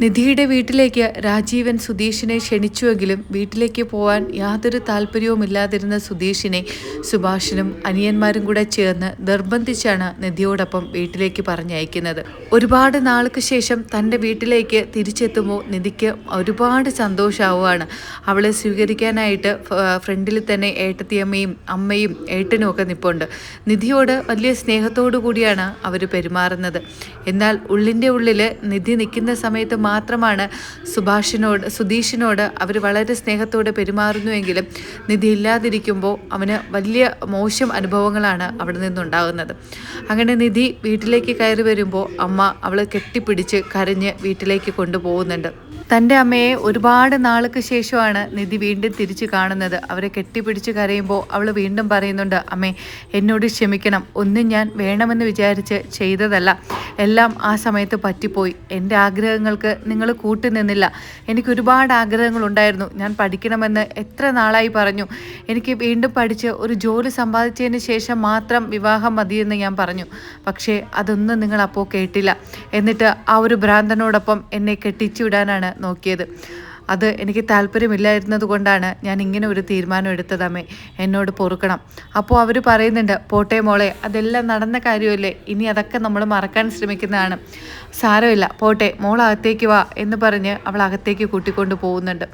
നിധിയുടെ വീട്ടിലേക്ക് രാജീവൻ സുധീഷിനെ ക്ഷണിച്ചുവെങ്കിലും വീട്ടിലേക്ക് പോവാൻ യാതൊരു താല്പര്യവുമില്ലാതിരുന്ന സുധീഷിനെ സുഭാഷനും അനിയന്മാരും കൂടെ ചേർന്ന് നിർബന്ധിച്ചാണ് നിധിയോടൊപ്പം വീട്ടിലേക്ക് പറഞ്ഞയക്കുന്നത്. ഒരുപാട് നാൾക്ക് ശേഷം തൻ്റെ വീട്ടിലേക്ക് തിരിച്ചെത്തുമ്പോൾ നിധിക്ക് ഒരുപാട് സന്തോഷമാവുകയാണ്. അവളെ സ്വീകരിക്കാനായിട്ട് ഫ്രണ്ടിൽ തന്നെ ഏട്ടത്തിയമ്മയും അമ്മയും ഏട്ടനും ഒക്കെ നിൽപ്പുണ്ട്. നിധിയോട് വലിയ സ്നേഹത്തോടു കൂടിയാണ് അവർ പെരുമാറുന്നത്. എന്നാൽ ഉള്ളിൻ്റെ ഉള്ളിൽ നിധി നിൽക്കുന്ന സമയത്ത് മാത്രമാണ് സുധീഷിനോട് അവർ വളരെ സ്നേഹത്തോടെ പെരുമാറുന്നുവെങ്കിലും നിധി ഇല്ലാതിരിക്കുമ്പോൾ അവന് വലിയ മോശം അനുഭവങ്ങളാണ് അവിടെ നിന്നുണ്ടാകുന്നത്. അങ്ങനെ നിധി വീട്ടിലേക്ക് കയറി വരുമ്പോൾ അമ്മ അവളെ കെട്ടിപ്പിടിച്ച് കരഞ്ഞ് വീട്ടിലേക്ക് കൊണ്ടുപോകുന്നുണ്ട്. തൻ്റെ അമ്മയെ ഒരുപാട് നാൾക്ക് ശേഷമാണ് നിധി വീണ്ടും തിരിച്ചു കാണുന്നത്. അവരെ കെട്ടിപ്പിടിച്ച് കരയുമ്പോൾ അവൾ വീണ്ടും പറയുന്നുണ്ട്, അമ്മേ എന്നോട് ക്ഷമിക്കണം, ഒന്നും ഞാൻ വേണമെന്ന് വിചാരിച്ച് ചെയ്തതല്ല, എല്ലാം ആ സമയത്ത് പറ്റിപ്പോയി. എൻ്റെ ആഗ്രഹങ്ങൾക്ക് നിങ്ങൾ കൂട്ടുനിന്നില്ല. എനിക്ക് ഒരുപാട് ആഗ്രഹങ്ങളുണ്ടായിരുന്നു. ഞാൻ പഠിക്കണമെന്ന് എത്ര നാളായി പറഞ്ഞു. എനിക്ക് വീണ്ടും പഠിച്ച് ഒരു ജോലി സമ്പാദിച്ചതിന് ശേഷം മാത്രം വിവാഹം മതിയെന്ന് ഞാൻ പറഞ്ഞു. പക്ഷേ അതൊന്നും നിങ്ങൾ അപ്പോൾ കേട്ടില്ല. എന്നിട്ട് ആ ഒരു ഭ്രാന്തനോടൊപ്പം എന്നെ കെട്ടിച്ചു വിടാനാണ് നോക്കിയത്. അത് എനിക്ക് താല്പര്യമില്ലായിരുന്നത് കൊണ്ടാണ് ഞാൻ ഇങ്ങനെ ഒരു തീരുമാനം എടുത്തതമ്മേ, എന്നോട് പൊറുക്കണം. അപ്പോൾ അവർ പറയുന്നുണ്ട്, പോട്ടെ മോളെ, അതെല്ലാം നടന്ന കാര്യമല്ലേ, ഇനി അതൊക്കെ നമ്മൾ മറക്കാൻ ശ്രമിക്കുന്നതാണ്, സാരമില്ല, പോട്ടെ, മോൾ അകത്തേക്ക് വാ എന്ന് പറഞ്ഞ് അവൾ അകത്തേക്ക് കൂട്ടിക്കൊണ്ട് പോകുന്നുണ്ട്.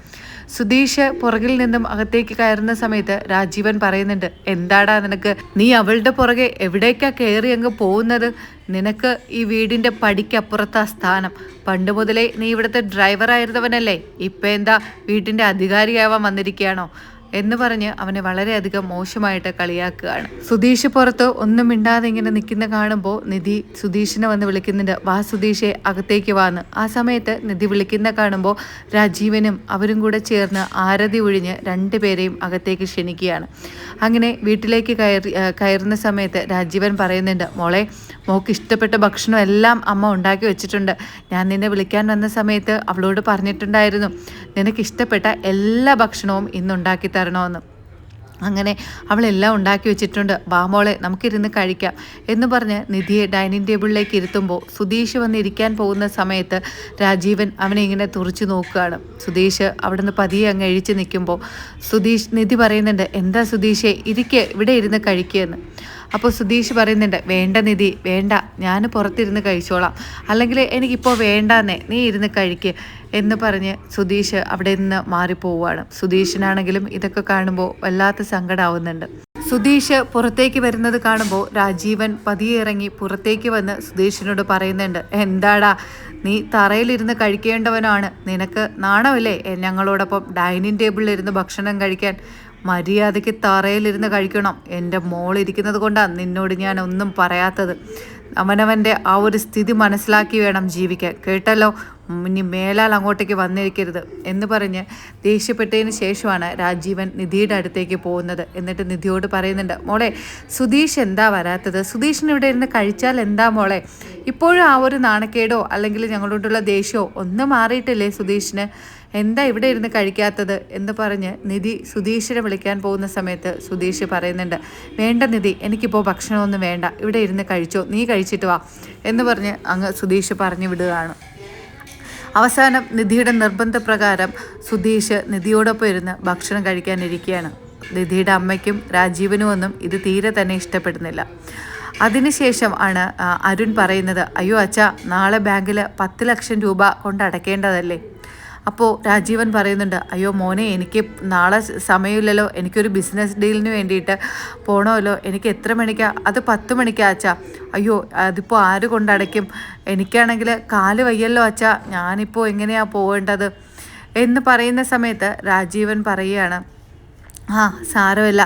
സുധീഷ് പുറകിൽ നിന്നും അകത്തേക്ക് കയറുന്ന സമയത്ത് രാജീവൻ പറയുന്നുണ്ട്, എന്താടാ നിനക്ക്, നീ അവളുടെ പുറകെ എവിടേക്കാ കയറി അങ്ങ് പോകുന്നത്? നിനക്ക് ഈ വീടിൻ്റെ പടിക്കപ്പുറത്താ സ്ഥാനം. പണ്ട് മുതലേ നീ ഇവിടുത്തെ ഡ്രൈവറായിരുന്നവനല്ലേ, ഇപ്പം എന്താ വീട്ടിൻ്റെ അധികാരിയാവാൻ വന്നിരിക്കുകയാണോ എന്ന് പറഞ്ഞ് അവനെ വളരെയധികം മോശമായിട്ട് കളിയാക്കുകയാണ്. സുധീഷ് പുറത്ത് ഒന്നും മിണ്ടാതെ ഇങ്ങനെ നിൽക്കുന്ന കാണുമ്പോൾ നിധി സുധീഷിനെ വന്ന് വിളിക്കുന്നുണ്ട്, വാ സുധീഷെ അകത്തേക്ക് വാന്ന്. ആ സമയത്ത് നിധി വിളിക്കുന്ന കാണുമ്പോൾ രാജീവനും അവരും കൂടെ ചേർന്ന് ആരതി ഒഴിഞ്ഞ് രണ്ടുപേരെയും അകത്തേക്ക് ക്ഷണിക്കുകയാണ്. അങ്ങനെ വീട്ടിലേക്ക് കയറുന്ന സമയത്ത് രാജീവൻ പറയുന്നുണ്ട്, മോളെ, മോൾക്ക് ഇഷ്ടപ്പെട്ട ഭക്ഷണം എല്ലാം അമ്മ ഉണ്ടാക്കി വെച്ചിട്ടുണ്ട്. ഞാൻ നിന്നെ വിളിക്കാൻ വന്ന സമയത്ത് അവളോട് പറഞ്ഞിട്ടുണ്ടായിരുന്നു, നിനക്കിഷ്ടപ്പെട്ട എല്ലാ ഭക്ഷണവും ഇന്നുണ്ടാക്കി തരണമെന്ന്. അങ്ങനെ അവളെല്ലാം ഉണ്ടാക്കി വെച്ചിട്ടുണ്ട്, വാ മോളെ നമുക്കിരുന്ന് കഴിക്കാം എന്ന് പറഞ്ഞ് നിധിയെ ഡൈനിങ് ടേബിളിലേക്ക് ഇരുത്തുമ്പോൾ സുധീഷ് വന്ന് ഇരിക്കാൻ പോകുന്ന സമയത്ത് രാജീവൻ അവനെ ഇങ്ങനെ തുറച്ചു നോക്കുകയാണ്. സുധീഷ് അവിടെ നിന്ന് പതിയെ അങ്ങ് എഴിച്ച് നിൽക്കുമ്പോൾ നിധി പറയുന്നുണ്ട്, എന്താ സുധീഷെ, ഇരിക്കുക, ഇവിടെ ഇരുന്ന് കഴിക്കുകയെന്ന്. അപ്പോൾ സുധീഷ് പറയുന്നുണ്ട്, വേണ്ട നിധി, വേണ്ട, ഞാൻ പുറത്തിരുന്ന് കഴിച്ചോളാം, അല്ലെങ്കിൽ എനിക്കിപ്പോൾ വേണ്ടാന്നേ, നീ ഇരുന്ന് കഴിക്കുക എന്ന് പറഞ്ഞ് സുധീഷ് അവിടെ നിന്ന് മാറിപ്പോവുകയാണ്. സുധീഷിനാണെങ്കിലും ഇതൊക്കെ കാണുമ്പോൾ വല്ലാത്ത സങ്കടമാവുന്നുണ്ട്. സുധീഷ് പുറത്തേക്ക് വരുന്നത് കാണുമ്പോൾ രാജീവൻ പതിയെ ഇറങ്ങി പുറത്തേക്ക് വന്ന് സുധീഷിനോട് പറയുന്നുണ്ട്, എന്താടാ നീ തറയിലിരുന്ന് കഴിക്കേണ്ടവനാണ്, നിനക്ക് നാണമില്ലേ ഞങ്ങളോടൊപ്പം ഡൈനിങ് ടേബിളിലിരുന്ന് ഭക്ഷണം കഴിക്കാൻ? മര്യാദയ്ക്ക് തറയിലിരുന്ന് കഴിക്കണം. എൻ്റെ മോളിരിക്കുന്നത് കൊണ്ടാണ് നിന്നോട് ഞാൻ ഒന്നും പറയാത്തത്. അവനവൻ്റെ ആ ഒരു സ്ഥിതി മനസ്സിലാക്കി വേണം ജീവിക്കാൻ, കേട്ടല്ലോ, ഇനി മേലാൽ അങ്ങോട്ടേക്ക് വന്നിരിക്കരുത് എന്ന് പറഞ്ഞ് ദേഷ്യപ്പെട്ടതിന് ശേഷമാണ് രാജീവൻ നിധിയുടെ അടുത്തേക്ക് പോകുന്നത്. എന്നിട്ട് നിധിയോട് പറയുന്നുണ്ട്, മോളെ സുധീഷ് എന്താ വരാത്തത്? സുധീഷിന് ഇവിടെ ഇരുന്ന് കഴിച്ചാൽ എന്താ മോളെ? ഇപ്പോഴും ആ ഒരു നാണക്കേടോ അല്ലെങ്കിൽ ഞങ്ങളോടുള്ള ദേഷ്യമോ ഒന്നും മാറിയിട്ടില്ലേ സുധീഷിന്? എന്താ ഇവിടെ ഇരുന്ന് കഴിക്കാത്തത് എന്ന് പറഞ്ഞ് നിധി സുധീഷിനെ വിളിക്കാൻ പോകുന്ന സമയത്ത് സുധീഷ് പറയുന്നുണ്ട്, വേണ്ട നിധി, എനിക്കിപ്പോൾ ഭക്ഷണമൊന്നും വേണ്ട, ഇവിടെ ഇരുന്ന് കഴിച്ചോ, നീ കഴിച്ചിട്ട് വാ എന്ന് പറഞ്ഞ് അങ്ങ് സുധീഷ് പറഞ്ഞു വിടുകയാണ്. അവസാനം നിധിയുടെ നിർബന്ധപ്രകാരം സുധീഷ് നിധിയോടൊപ്പം ഇരുന്ന് ഭക്ഷണം കഴിക്കാനിരിക്കുകയാണ്. നിധിയുടെ അമ്മയ്ക്കും രാജീവനും ഒന്നും ഇത് തീരെ തന്നെ ഇഷ്ടപ്പെടുന്നില്ല. അതിനുശേഷം ആണ് അരുൺ പറയുന്നത്, അയ്യോ അച്ഛാ, നാളെ ബാങ്കിൽ 10 ലക്ഷം രൂപ കൊണ്ട് അടയ്ക്കേണ്ടതല്ലേ? അപ്പോൾ രാജീവൻ പറയുന്നുണ്ട്, അയ്യോ മോനെ, എനിക്ക് നാളെ സമയമില്ലല്ലോ, എനിക്കൊരു ബിസിനസ് ഡീലിന് വേണ്ടിയിട്ട് പോകണമല്ലോ, എനിക്ക് എത്ര മണിക്കാണ്? അത് 10 മണിക്കാണ് അച്ഛാ. അയ്യോ അതിപ്പോൾ ആര് കൊണ്ടടയ്ക്കും? എനിക്കാണെങ്കിൽ കാല് വയ്യല്ലോ അച്ഛാ, ഞാനിപ്പോൾ എങ്ങനെയാണ് പോകേണ്ടത് എന്ന് പറയുന്ന സമയത്ത് രാജീവൻ പറയുകയാണ്, ആ സാരമില്ല,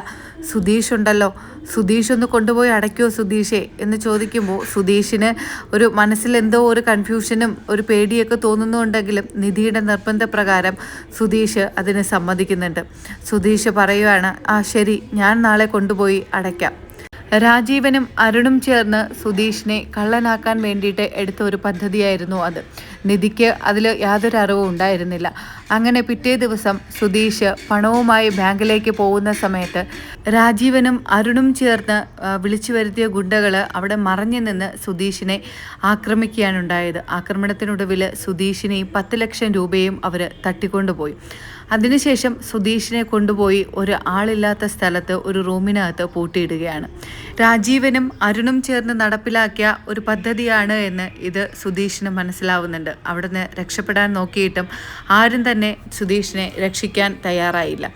സുധീഷ് ഉണ്ടല്ലോ, സുധീഷ് ഒന്ന് കൊണ്ടുപോയി അടയ്ക്കുമോ സുധീഷേ എന്ന് ചോദിക്കുമ്പോൾ സുധീഷിന് ഒരു മനസ്സിലെന്തോ ഒരു കൺഫ്യൂഷനും ഒരു പേടിയൊക്കെ തോന്നുന്നുണ്ടെങ്കിലും നിധിയുടെ നിർബന്ധപ്രകാരം സുധീഷ് അതിന് സമ്മതിക്കുന്നുണ്ട്. സുധീഷ് പറയുകയാണ്, ആ ശരി, ഞാൻ നാളെ കൊണ്ടുപോയി അടയ്ക്കാം. രാജീവനും അരുണും ചേർന്ന് സുധീഷിനെ കള്ളനാക്കാൻ വേണ്ടിയിട്ട് എടുത്ത ഒരു പദ്ധതിയായിരുന്നു അത്. നിധിക്ക് അതിൽ യാതൊരു അറിവും ഉണ്ടായിരുന്നില്ല. അങ്ങനെ പിറ്റേ ദിവസം സുധീഷ് പണവുമായി ബാങ്കിലേക്ക് പോകുന്ന സമയത്ത് രാജീവനും അരുണും ചേർന്ന് വിളിച്ചു വരുത്തിയ ഗുണ്ടകൾ അവിടെ മറഞ്ഞു നിന്ന് സുധീഷിനെ ആക്രമിക്കുകയാണുണ്ടായത്. ആക്രമണത്തിനൊടുവിൽ സുധീഷിനെയും 10 ലക്ഷം രൂപയും അവർ തട്ടിക്കൊണ്ടുപോയി. അതിനുശേഷം സുധീഷിനെ കൊണ്ടുപോയി ഒരു ആളില്ലാത്ത സ്ഥലത്ത് ഒരു റൂമിനകത്ത് പൂട്ടിയിടുകയാണ്. രാജീവനും അരുണും ചേർന്ന് നടപ്പിലാക്കിയ ഒരു പദ്ധതിയാണ് എന്ന് ഇത് സുധീഷിന് മനസ്സിലാവുന്നുണ്ട്. അവിടുന്ന് രക്ഷപ്പെടാൻ നോക്കിയിട്ടും ആരും തന്നെ സുധീഷിനെ രക്ഷിക്കാൻ തയ്യാറായില്ല.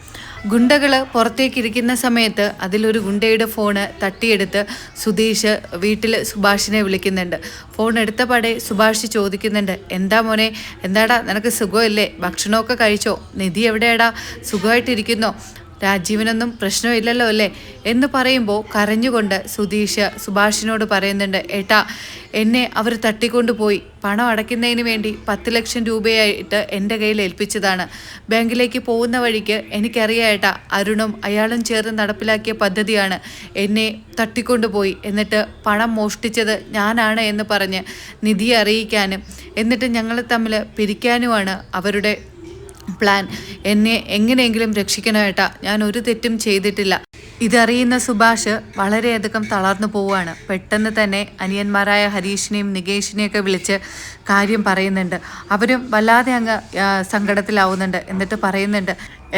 ഗുണ്ടകൾ പുറത്തേക്കിരിക്കുന്ന സമയത്ത് അതിലൊരു ഗുണ്ടയുടെ ഫോണ് തട്ടിയെടുത്ത് സുധീഷ് വീട്ടിൽ സുഭാഷിനെ വിളിക്കുന്നുണ്ട്. ഫോൺ എടുത്തപാടെ സുഭാഷ് ചോദിക്കുന്നുണ്ട്, എന്താ മോനെ, എന്താടാ നിനക്ക് സുഖമില്ലേ, ഭക്ഷണമൊക്കെ കഴിച്ചോ, നിധി എവിടെയാടാ, സുഖമായിട്ടിരിക്കുന്നോ, രാജീവനൊന്നും പ്രശ്നമില്ലല്ലോ അല്ലേ എന്ന് പറയുമ്പോൾ കരഞ്ഞുകൊണ്ട് സുധീഷ് സുഭാഷിനോട് പറയുന്നുണ്ട്, ഏട്ടാ എന്നെ അവർ തട്ടിക്കൊണ്ടുപോയി, പണം അടയ്ക്കുന്നതിന് വേണ്ടി 10 ലക്ഷം രൂപയായിട്ട് എൻ്റെ കയ്യിൽ ഏൽപ്പിച്ചതാണ്. ബാങ്കിലേക്ക് പോകുന്ന വഴിക്ക് എനിക്കറിയാം ഏട്ടാ, അരുണും അയാളും ചേർന്ന് നടപ്പിലാക്കിയ പദ്ധതിയാണ്. എന്നെ തട്ടിക്കൊണ്ടുപോയി, എന്നിട്ട് പണം മോഷ്ടിച്ചത് ഞാനാണ് എന്ന് പറഞ്ഞ് നിധിയെ അറിയിക്കാനും എന്നിട്ട് ഞങ്ങൾ തമ്മിൽ പിരിക്കാനുമാണ് അവരുടെ പ്ലാൻ. എന്നെ എങ്ങനെയെങ്കിലും രക്ഷിക്കണമേട്ടാ, ഞാൻ ഒരു തെറ്റും ചെയ്തിട്ടില്ല. ഇതറിയുന്ന സുഭാഷ് വളരെയധികം തളർന്നു പോവുകയാണ്. പെട്ടെന്ന് തന്നെ അനിയന്മാരായ ഹരീഷിനെയും നികേഷിനെയൊക്കെ വിളിച്ച് കാര്യം പറയുന്നുണ്ട്. അവരും വല്ലാതെ അങ്ങ് സങ്കടത്തിലാവുന്നുണ്ട്. എന്നിട്ട് പറയുന്നുണ്ട്,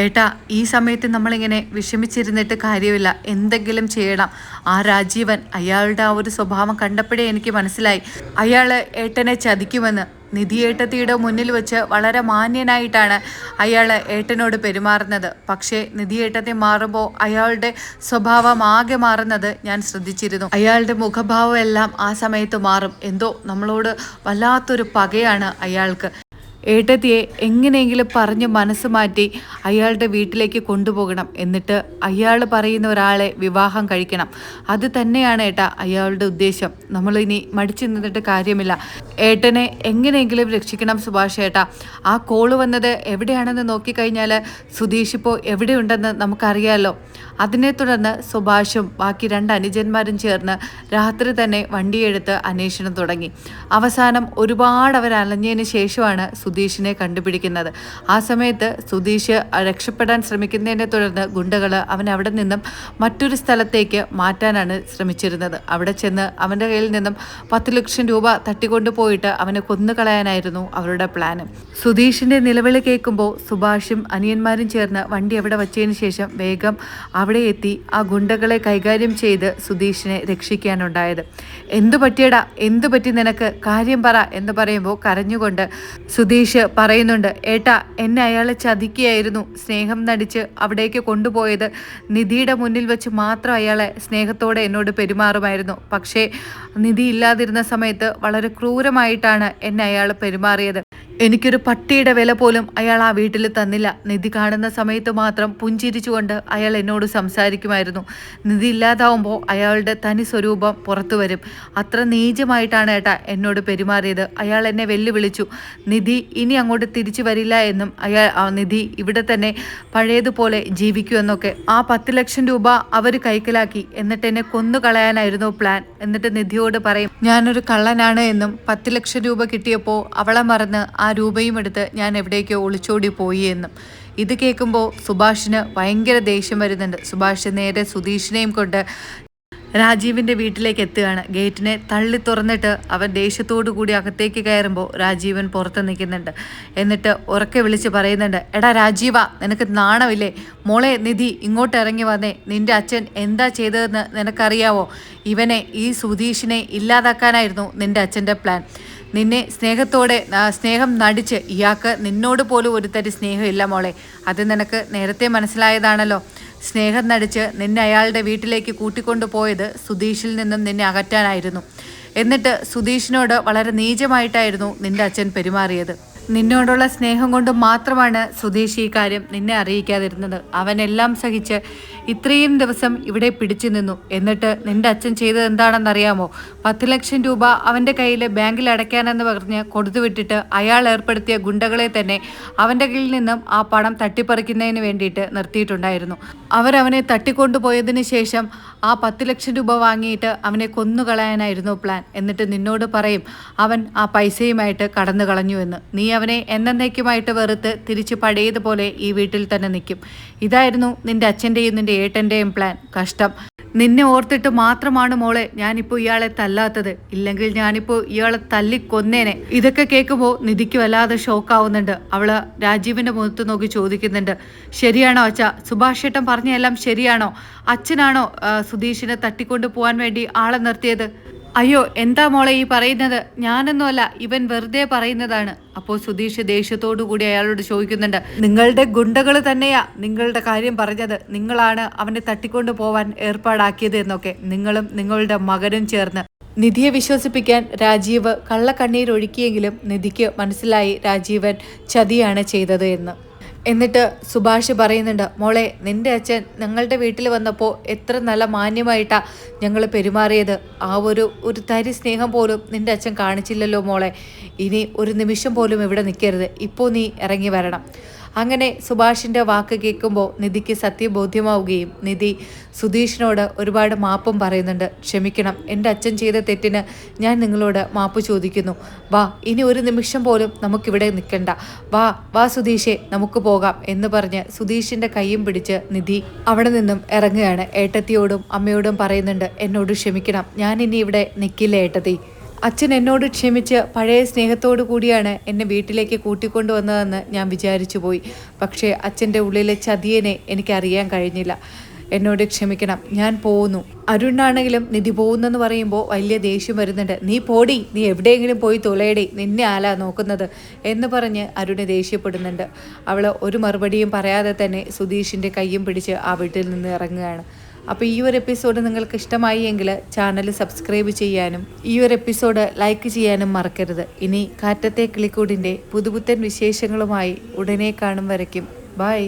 ഏട്ടാ ഈ സമയത്ത് നമ്മളിങ്ങനെ വിഷമിച്ചിരുന്നിട്ട് കാര്യമില്ല, എന്തെങ്കിലും ചെയ്യണം. ആ രാജീവൻ, അയാളുടെ ആ ഒരു സ്വഭാവം കണ്ടപ്പോഴേ എനിക്ക് മനസ്സിലായി അയാൾ ഏട്ടനെ ചതിക്കുമെന്ന്. നിധിയേട്ടത്തിയുടെ മുന്നിൽ വെച്ച് വളരെ മാന്യനായിട്ടാണ് അയാൾ ഏട്ടനോട് പെരുമാറുന്നത്. പക്ഷേ നിധിയേട്ടത്തെ മാറുമ്പോൾ അയാളുടെ സ്വഭാവം ആകെ മാറുന്നത് ഞാൻ ശ്രദ്ധിച്ചിരുന്നു. അയാളുടെ മുഖഭാവം എല്ലാം ആ സമയത്ത് മാറും. എന്തോ നമ്മളോട് വല്ലാത്തൊരു പകയാണ് അയാൾക്ക്. ഏട്ടത്തിയെ എങ്ങനെയെങ്കിലും പറഞ്ഞ് മനസ്സ് മാറ്റി അയാളുടെ വീട്ടിലേക്ക് കൊണ്ടുപോകണം. എന്നിട്ട് അയാൾ പറയുന്ന ഒരാളെ വിവാഹം കഴിക്കണം. അത് തന്നെയാണ് ഏട്ടാ അയാളുടെ ഉദ്ദേശം. നമ്മളിനി മടിച്ചു നിന്നിട്ട് കാര്യമില്ല. ഏട്ടനെ എങ്ങനെയെങ്കിലും രക്ഷിക്കണം സുഭാഷ് ഏട്ടാ. ആ കോള് വന്നത് എവിടെയാണെന്ന് നോക്കിക്കഴിഞ്ഞാൽ സുധീഷ് ഇപ്പോൾ എവിടെയുണ്ടെന്ന് നമുക്കറിയാമല്ലോ. അതിനെ തുടർന്ന് സുഭാഷും ബാക്കി 2 അനുജന്മാരും ചേർന്ന് രാത്രി തന്നെ വണ്ടിയെടുത്ത് അന്വേഷണം തുടങ്ങി. അവസാനം ഒരുപാട് അവർ അലഞ്ഞതിന് ശേഷമാണ് സുധീഷിനെ കണ്ടുപിടിക്കുന്നത്. ആ സമയത്ത് സുധീഷ് രക്ഷപ്പെടാൻ ശ്രമിക്കുന്നതിനെ തുടർന്ന് ഗുണ്ടകൾ അവൻ അവിടെ നിന്നും മറ്റൊരു സ്ഥലത്തേക്ക് മാറ്റാനാണ് ശ്രമിച്ചിരുന്നത്. അവിടെ ചെന്ന് അവൻ്റെ കയ്യിൽ നിന്നും 10 ലക്ഷം രൂപ തട്ടിക്കൊണ്ടുപോയിട്ട് അവനെ കൊന്നുകളയാനായിരുന്നു അവരുടെ പ്ലാന്. സുധീഷിൻ്റെ നിലവിളി കേൾക്കുമ്പോൾ സുഭാഷും അനിയന്മാരും ചേർന്ന് വണ്ടി അവിടെ വച്ചതിന് ശേഷം വേഗം അവിടെ എത്തി ആ ഗുണ്ടകളെ കൈകാര്യം ചെയ്ത് സുധീഷിനെ രക്ഷിക്കാനുണ്ടായത്. എന്തു പറ്റിയടാ, എന്തു പറ്റി നിനക്ക്, കാര്യം പറ എന്ന് പറയുമ്പോൾ കരഞ്ഞുകൊണ്ട് സുധീഷ് പറയുന്നുണ്ട്, ഏട്ടാ എന്നെ അയാൾ ചതിക്കുകയായിരുന്നു. സ്നേഹം നടിച്ച് അവിടേക്ക് കൊണ്ടുപോയത് നിധിയുടെ മുന്നിൽ വെച്ച് മാത്രം അയാളെ സ്നേഹത്തോടെ എന്നോട് പെരുമാറുമായിരുന്നു. പക്ഷേ നിധി ഇല്ലാതിരുന്ന സമയത്ത് വളരെ ക്രൂരമായിട്ടാണ് എന്നെ അയാൾ പെരുമാറിയത്. എനിക്കൊരു പട്ടിയുടെ വില പോലും അയാൾ ആ വീട്ടിൽ തന്നില്ല. നിധി കാണുന്ന സമയത്ത് മാത്രം പുഞ്ചിരിച്ചുകൊണ്ട് അയാൾ എന്നോട് സംസാരിക്കുമായിരുന്നു. നിധി ഇല്ലാതാവുമ്പോൾ അയാളുടെ തനി സ്വരൂപം പുറത്തു വരും. അത്ര നീചമായിട്ടാണ് ഏട്ടാ എന്നോട് പെരുമാറിയത്. അയാൾ എന്നെ വെല്ലുവിളിച്ചു, നിധി ഇനി അങ്ങോട്ട് തിരിച്ചു വരില്ല എന്നും നിധി ഇവിടെ തന്നെ പഴയതുപോലെ ജീവിക്കുമെന്നൊക്കെ. ആ 10 ലക്ഷം രൂപ അവർ കൈക്കലാക്കി. എന്നിട്ട് എന്നെ കൊന്നുകളയാനായിരുന്നു പ്ലാൻ. എന്നിട്ട് നിധിയോട് പറയും, ഞാനൊരു കള്ളനാണ് എന്നും 10 ലക്ഷം രൂപ കിട്ടിയപ്പോൾ അവളെ മറന്ന് ആ രൂപയും എടുത്ത് ഞാൻ എവിടേക്കോ ഒളിച്ചോടി പോയി എന്നും. ഇത് കേൾക്കുമ്പോൾ സുഭാഷിന് ഭയങ്കര ദേഷ്യം വരുന്നുണ്ട്. സുഭാഷ് നേരെ സുധീഷിനെയും കൊണ്ട് രാജീവിൻ്റെ വീട്ടിലേക്ക് എത്തുകയാണ്. ഗേറ്റിനെ തള്ളി തുറന്നിട്ട് അവൻ ദേഷ്യത്തോടു കൂടി അകത്തേക്ക് കയറുമ്പോൾ രാജീവൻ പുറത്ത് നിൽക്കുന്നുണ്ട്. എന്നിട്ട് ഉറക്കെ വിളിച്ച് പറയുന്നുണ്ട്, എടാ രാജീവ, നിനക്ക് നാണമില്ലേ? മോളെ നിധി, ഇങ്ങോട്ട് ഇറങ്ങി വന്നേ. നിൻ്റെ അച്ഛൻ എന്താ ചെയ്തതെന്ന് നിനക്കറിയാവോ? ഇവനെ, ഈ സുധീഷിനെ ഇല്ലാതാക്കാനായിരുന്നു നിൻ്റെ അച്ഛൻ്റെ പ്ലാൻ. നിന്നെ സ്നേഹം നടിച്ച്, ഇയാൾക്ക് നിന്നോട് പോലും ഒരു തരി സ്നേഹമില്ല മോളെ, അത് നിനക്ക് നേരത്തെ മനസ്സിലായതാണല്ലോ. സ്നേഹം നടിച്ച് നിന്നെ അയാളുടെ വീട്ടിലേക്ക് കൂട്ടിക്കൊണ്ടു പോയത് സുധീഷിൽ നിന്നും നിന്നെ അകറ്റാനായിരുന്നു. എന്നിട്ട് സുധീഷിനോട് വളരെ നീചമായിട്ടായിരുന്നു നിന്റെ അച്ഛൻ പെരുമാറിയത്. നിന്നോടുള്ള സ്നേഹം കൊണ്ട് മാത്രമാണ് സുധീഷ് ഈ കാര്യം നിന്നെ അറിയിക്കാതിരുന്നത്. അവനെല്ലാം സഹിച്ച് ഇത്രയും ദിവസം ഇവിടെ പിടിച്ചു നിന്നു. എന്നിട്ട് നിന്റെ അച്ഛൻ ചെയ്തത് എന്താണെന്നറിയാമോ? 10 ലക്ഷം രൂപ അവൻ്റെ കയ്യിൽ ബാങ്കിൽ അടയ്ക്കാനെന്ന് പറഞ്ഞ് കൊടുത്തുവിട്ടിട്ട് അയാൾ ഏർപ്പെടുത്തിയ ഗുണ്ടകളെ തന്നെ അവൻ്റെ കയ്യിൽ നിന്നും ആ പണം തട്ടിപ്പറിക്കുന്നതിന് വേണ്ടിയിട്ട് നിർത്തിയിട്ടുണ്ടായിരുന്നു. അവരവനെ തട്ടിക്കൊണ്ടുപോയതിന് ശേഷം ആ 10 ലക്ഷം രൂപ വാങ്ങിയിട്ട് അവനെ കൊന്നുകളയാനായിരുന്നു പ്ലാൻ. എന്നിട്ട് നിന്നോട് പറയും അവൻ ആ പൈസയുമായിട്ട് കടന്നു കളഞ്ഞു എന്ന്. നീ അവനെ എന്നേക്കുമായിട്ട് വെറുത്ത് തിരിച്ച് പഴയതുപോലെ ഈ വീട്ടിൽ തന്നെ നിൽക്കും. ഇതായിരുന്നു നിന്റെ അച്ഛൻ്റെയും നിന്റെ ഏട്ടൻ്റെയും പ്ലാൻ. കഷ്ടം. നിന്നെ ഓർത്തിട്ട് മാത്രമാണ് മോളെ ഞാനിപ്പോൾ ഇയാളെ തല്ലാത്തത്. ഇല്ലെങ്കിൽ ഞാനിപ്പോൾ ഇയാളെ തല്ലിക്കൊന്നേനെ. ഇതൊക്കെ കേൾക്കുമ്പോൾ നിധിക്ക് വല്ലാതെ ഷോക്കാവുന്നുണ്ട്. അവള് രാജീവിന്റെ മുഖത്ത് നോക്കി ചോദിക്കുന്നുണ്ട്, ശരിയാണോ അച്ഛാ? സുഭാഷ് ഏട്ടൻ പറഞ്ഞെല്ലാം ശരിയാണോ? അച്ഛനാണോ സുധീഷിനെ തട്ടിക്കൊണ്ടു പോകാൻ വേണ്ടി ആളെ നിർത്തിയത്? അയ്യോ, എന്താ മോളെ ഈ പറയുന്നത്? ഞാനൊന്നുമല്ല, ഇവൻ വെറുതെ പറയുന്നതാണ്. അപ്പോൾ സുധീഷ് ദേഷ്യത്തോടു കൂടി അയാളോട് ചോദിക്കുന്നുണ്ട്, നിങ്ങളുടെ ഗുണ്ടകൾ തന്നെയാ നിങ്ങളുടെ കാര്യം പറഞ്ഞത്. നിങ്ങളാണ് അവനെ തട്ടിക്കൊണ്ടു പോവാൻ ഏർപ്പാടാക്കിയത് എന്നൊക്കെ. നിങ്ങളും നിങ്ങളുടെ മകനും ചേർന്ന്. നിധിയെ വിശ്വസിപ്പിക്കാൻ രാജീവ് കള്ളക്കണ്ണീരൊഴുക്കിയെങ്കിലും നിധിക്ക് മനസ്സിലായി രാജീവൻ ചതിയാണ് ചെയ്തത് എന്ന്. എന്നിട്ട് സുഭാഷ് പറയുന്നുണ്ട്, മോളെ നിൻ്റെ അച്ഛൻ ഞങ്ങളുടെ വീട്ടിൽ വന്നപ്പോൾ എത്ര നല്ല മാന്യമായിട്ടാണ് ഞങ്ങൾ പെരുമാറിയത്. ആ ഒരു തരി സ്നേഹം പോലും നിൻ്റെ അച്ഛൻ കാണിച്ചില്ലല്ലോ മോളെ. ഇനി ഒരു നിമിഷം പോലും ഇവിടെ നിൽക്കരുത്. ഇപ്പോൾ നീ ഇറങ്ങി വരണം. അങ്ങനെ സുഭാഷിൻ്റെ വാക്ക് കേൾക്കുമ്പോൾ നിധിക്ക് സത്യം ബോധ്യമാവുകയും നിധി സുധീഷിനോട് ഒരുപാട് മാപ്പും പറയുന്നുണ്ട്. ക്ഷമിക്കണം, എൻ്റെ അച്ഛൻ ചെയ്ത തെറ്റിന് ഞാൻ നിങ്ങളോട് മാപ്പ് ചോദിക്കുന്നു. വാ, ഇനി ഒരു നിമിഷം പോലും നമുക്കിവിടെ നിൽക്കണ്ട. വാ സുധീഷേ, നമുക്ക് പോകാം എന്ന് പറഞ്ഞ് സുധീഷിൻ്റെ കൈയും പിടിച്ച് നിധി അവിടെ നിന്നും ഇറങ്ങുകയാണ്. ഏട്ടത്തിയോടും അമ്മയോടും പറയുന്നുണ്ട്, എന്നോട് ക്ഷമിക്കണം, ഞാൻ ഇനി ഇവിടെ നിൽക്കില്ല ഏട്ടത്തി. അച്ഛൻ എന്നോട് ക്ഷമിച്ച് പഴയ സ്നേഹത്തോടു കൂടിയാണ് എന്നെ വീട്ടിലേക്ക് കൂട്ടിക്കൊണ്ടുവന്നതെന്ന് ഞാൻ വിചാരിച്ചു പോയി. പക്ഷേ അച്ഛൻ്റെ ഉള്ളിലെ ചതിയനെ എനിക്കറിയാൻ കഴിഞ്ഞില്ല. എന്നോട് ക്ഷമിക്കണം, ഞാൻ പോകുന്നു. അരുണാണെങ്കിലും നിധി പോകുന്നെന്ന് പറയുമ്പോൾ വലിയ ദേഷ്യം വരുന്നുണ്ട്. നീ പോടി, നീ എവിടെയെങ്കിലും പോയി തുലയടി, നിന്നെ ആലാ നോക്കുന്നത് എന്ന് പറഞ്ഞ് അരുണ് ദേഷ്യപ്പെടുന്നുണ്ട്. അവൾ ഒരു മറുപടിയും പറയാതെ തന്നെ സുധീഷിൻ്റെ കയ്യും പിടിച്ച് ആ വീട്ടിൽ നിന്ന് ഇറങ്ങുകയാണ്. അപ്പോൾ ഈ ഒരു എപ്പിസോഡ് നിങ്ങൾക്ക് ഇഷ്ടമായി എങ്കിൽ ചാനൽ സബ്സ്ക്രൈബ് ചെയ്യാനും ഈ ഒരു എപ്പിസോഡ് ലൈക്ക് ചെയ്യാനും മറക്കരുത്. ഇനി കാറ്റത്തെ കിളിക്കൂടിൻ്റെ പുതുപുത്തൻ വിശേഷങ്ങളുമായി ഉടനെ കാണും വരയ്ക്കും. ബൈ.